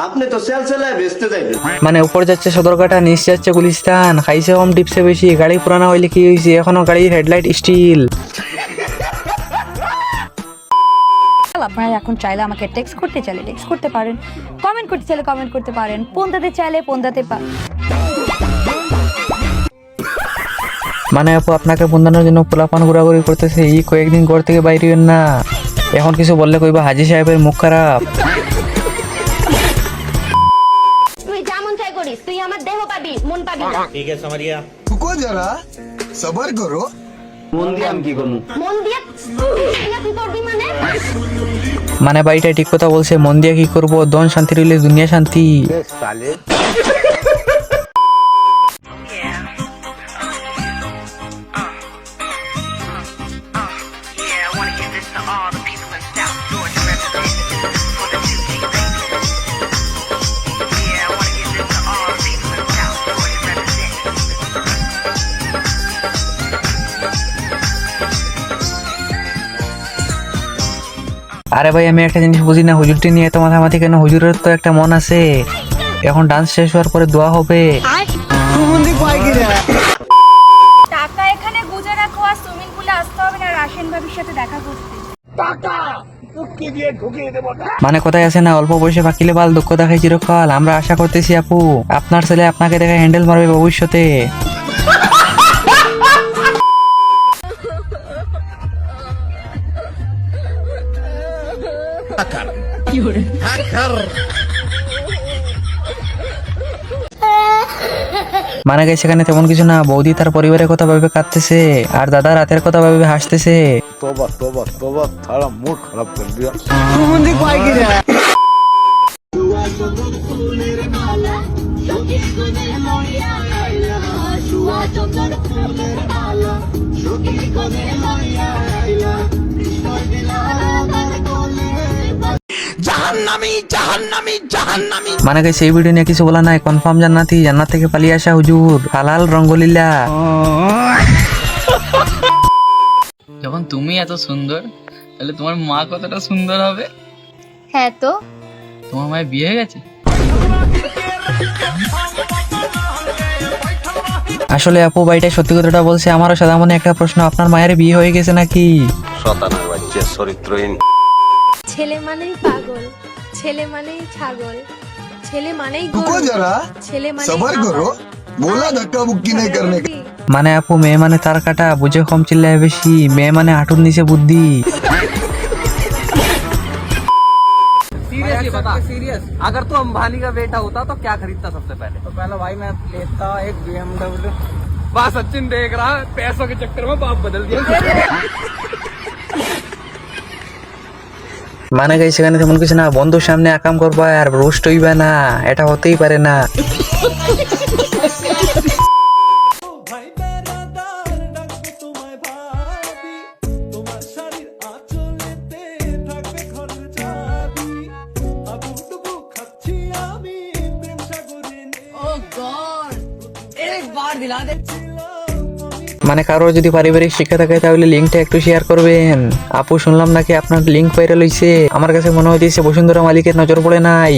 আপনি তো সেল সেলায় বেচতে যাইবেন। মানে উপর যাচ্ছে সদরঘাটা, নিচ যাচ্ছে গুলিস্তান, খাইছে কম টিপসে বেশি। গাড়ি পুরানা হইলে কি হয়েছে, এখনো গাড়ির হেডলাইট স্টিল। আপনারা এখন চাইলে আমাকে টেক্সট করতে চাইলে টেক্সট করতে পারেন, কমেন্ট করতে চাইলে কমেন্ট করতে পারেন, পন্দাতে চাইলে পন্দাতে মানে আপু আপনাকে বন্ধানোর জন্য পোলাপান ঘোরাঘুরি করতেছে, এই কয়েকদিন ঘর থেকে বাইরে হইবেন না। এখন কিছু বললে কইবা হাজি সাহেবের মুখ খারাপ। তুই যেমন চাই করিস, তুই আমার দেহ পাবি, মন পাবি না। ठीक है समरिया रुको जरा सबर करो। মন দিয়ে আমি কি করবো? মন দিয়ে তুই করবি মানে? মানে বাড়িটা ঠিক কথা বলছে, মন দিয়ে কি করবো, দন শান্তি রইলে দুনিয়া শান্তি। আরে ভাই আমি একটা জিনিস বুঝি না, হুজুরটি নিয়ে এত মাথামাতি কেন? হুজুরের তো একটা মন আছে। এখন ডান্স শেষ হওয়ার পরে দোয়া হবে। টাকা এখানে গুজে রাখো, আর সুইমিং পুলে আসতে হবে না রাশিয়ান ভাবির সাথে দেখা করতে। মানে কোথায় আছে না, অল্প বয়সে বাকিলে বাল দুঃখ দেখায় চিরকাল। আমরা আশা করতেছি আপু আপনার ছেলে আপনাকে দেখে হ্যান্ডেল মারবে ভবিষ্যতে। মানে গেছে সেখানে তেমন কিছু না, বৌদি তার পরিবারের কথা ভাবে কাঁদতেছে, আর দাদা রাতের কথা ভাবে হাসতেছে। तोबा तोबा तोबा सारा मूड खराब कर दिया। মানে গেছে এই ভিডিও নিয়ে কিছু বলা নাই, কনফার্ম জান্নাতি, জান্নাত থেকে পালিয়ে আসা হুজুর, হালাল রঙ্গলীলা। যখন তুমি এত সুন্দর, তাহলে তোমার মা কতটা সুন্দর হবে? হ্যাঁ তো তোমার মায়ের বিয়ে হয়ে গেছে? আসলে আপু বাড়িটা সত্যি কথাটা বলছে। আমারও সাদা মনে একটা প্রশ্ন, আপনার মায়ের বিয়ে হয়ে গেছে নাকি? শতানার বাচ্চা চরিত্রহীন। ছেলে মানেই পাগল, ছেলে মানেই ছাগল, ছেলে মানেই रुको जरा ছেলে মানে सबर करो। बोला धक्का मुक्की नहीं करने का। মানে আপু মেয়ে মানে তার কাটা, বুঝে কম চিল্লায় বেশি। মেয়ে মানে হাঁটুর নিচে বুদ্ধি। सीरियसली बता, सीरियस, अगर तू अंबानी का बेटा होता तो क्या खरीदता सबसे पहले? तो पहले भाई मैं लेता एक BMW। बस सचिन देख रहा है, पैसों के चक्कर में बाप बदल दिया। মানে গাই সেখানে তেমন কিছু না, বন্ধুর সামনে আকাম করবা আর রোস্ট হইবা না, এটা হতেই পারে না। মানে কারোর যদি পারিবারিক শিক্ষা থাকে তাহলে লিঙ্কটা একটু শেয়ার করবেন। আপু শুনলাম নাকি আপনার লিঙ্ক ভাইরাল হইছে, আমার কাছে মনে হইতেছে বসুন্ধরা মালিকের নজর পড়ে নাই।